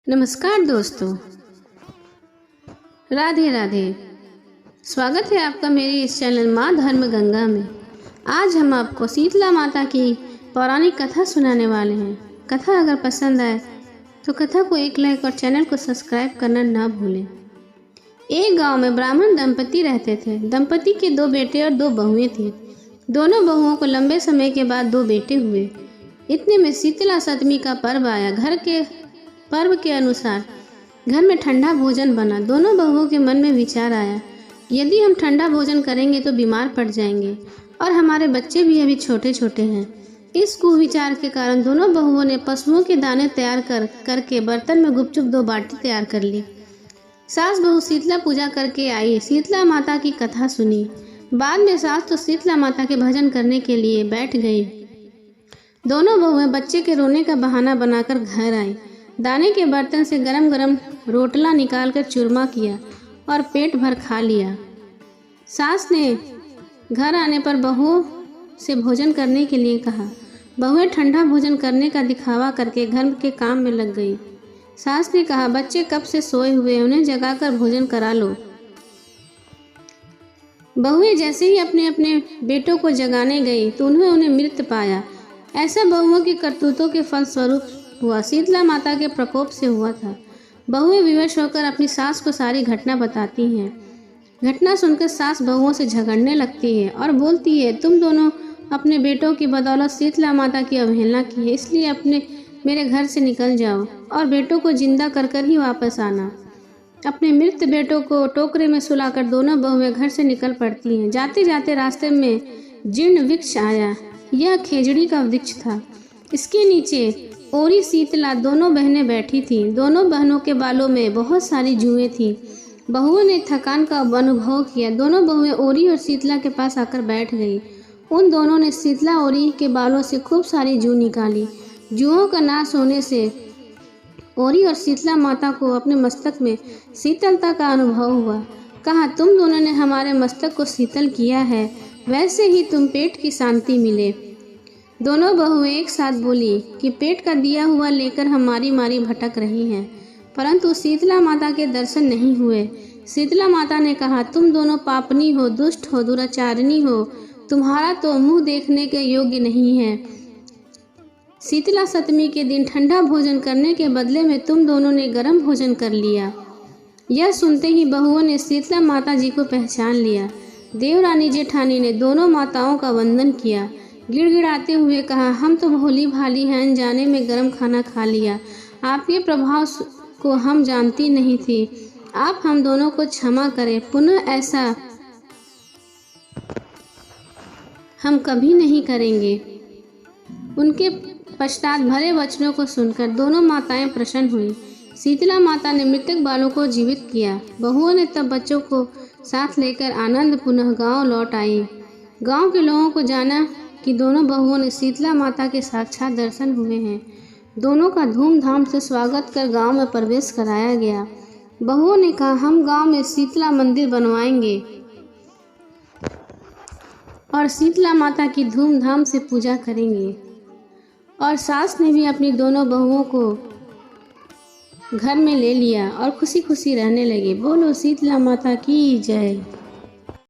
नमस्कार दोस्तों, राधे राधे। स्वागत है आपका मेरे इस चैनल माँ धर्म गंगा में। आज हम आपको शीतला माता की पौराणिक कथा सुनाने वाले हैं। कथा अगर पसंद आए तो कथा को एक लाइक और चैनल को सब्सक्राइब करना ना भूलें। एक गांव में ब्राह्मण दंपति रहते थे। दंपति के 2 बेटे और 2 बहुएं थी। दोनों बहुओं को लंबे समय के बाद 2 बेटे हुए। इतने में शीतला सप्तमी का पर्व आया। घर के पर्व के अनुसार घर में ठंडा भोजन बना। दोनों बहुओं के मन में विचार आया, यदि हम ठंडा भोजन करेंगे तो बीमार पड़ जाएंगे और हमारे बच्चे भी अभी छोटे छोटे हैं। इस कुविचार के कारण दोनों बहुओं ने पशुओं के दाने तैयार करके बर्तन में गुपचुप 2 बाल्टी तैयार कर ली। सास बहू शीतला पूजा करके आई, शीतला माता की कथा सुनी। बाद में सास तो शीतला माता के भजन करने के लिए बैठ गई। दोनों बहुएं बच्चे के रोने का बहाना बनाकर घर आई। दाने के बर्तन से गरम गरम रोटला निकालकर चूरमा किया और पेट भर खा लिया। सास ने घर आने पर बहुओं से भोजन करने के लिए कहा। बहुएं ठंडा भोजन करने का दिखावा करके घर के काम में लग गई। सास ने कहा, बच्चे कब से सोए हुए, उन्हें जगाकर भोजन करा लो। बहुएं जैसे ही अपने अपने बेटों को जगाने गई तो उन्हें मृत पाया। ऐसा बहुओं की करतूतों के फलस्वरूप हुआ। शीतला माता के प्रकोप से हुआ था। बहुएं विवश होकर अपनी सास को सारी घटना बताती हैं। घटना सुनकर सास बहुओं से झगड़ने लगती है और बोलती है, तुम दोनों अपने बेटों की बदौलत शीतला माता की अवहेलना की है, इसलिए मेरे घर से निकल जाओ और बेटों को जिंदा कर ही वापस आना। अपने मृत बेटों को टोकरे में सुलाकर दोनों बहुएं घर से निकल पड़ती हैं। जाते जाते रास्ते में जीर्ण वृक्ष आया। यह खेजड़ी का वृक्ष था। इसके नीचे ओरी शीतला दोनों बहनें बैठी थीं। दोनों बहनों के बालों में बहुत सारी जुएं थीं। बहुओं ने थकान का अनुभव किया। दोनों बहुएं ओरी और शीतला के पास आकर बैठ गई। उन दोनों ने शीतला ओरी के बालों से खूब सारी जू निकाली। जुओं का नाश होने से ओरी और शीतला माता को अपने मस्तक में शीतलता का अनुभव हुआ। कहा, तुम दोनों ने हमारे मस्तक को शीतल किया है, वैसे ही तुम पेट की शांति मिले। दोनों बहुएं एक साथ बोली कि पेट का दिया हुआ लेकर हम मारी मारी भटक रही हैं, परंतु शीतला माता के दर्शन नहीं हुए। शीतला माता ने कहा, तुम दोनों पापनी हो, दुष्ट हो, दुराचारिणी हो, तुम्हारा तो मुंह देखने के योग्य नहीं है। शीतला सप्तमी के दिन ठंडा भोजन करने के बदले में तुम दोनों ने गर्म भोजन कर लिया। यह सुनते ही बहुओं ने शीतला माता जी को पहचान लिया। देवरानी जेठानी ने दोनों माताओं का वंदन किया। गिड़गिड़ाते हुए कहा, हम तो भोली भाली हैं, अनजाने में गर्म खाना खा लिया। आपके प्रभाव को हम जानती नहीं थी। आप हम दोनों को क्षमा करें, पुनः ऐसा हम कभी नहीं करेंगे। उनके पश्चात भरे वचनों को सुनकर दोनों माताएं प्रसन्न हुई। शीतला माता ने मृतक बालों को जीवित किया। बहुओं ने तब बच्चों को साथ लेकर आनंद पुनः गांव लौट आई। गांव के लोगों को जाना कि दोनों बहुओं ने शीतला माता के साक्षात दर्शन हुए हैं। दोनों का धूमधाम से स्वागत कर गांव में प्रवेश कराया गया। बहुओं ने कहा, हम गांव में शीतला मंदिर बनवाएंगे और शीतला माता की धूमधाम से पूजा करेंगे। और सास ने भी अपनी दोनों बहुओं को घर में ले लिया और खुशी खुशी रहने लगे। बोलो शीतला माता की जय।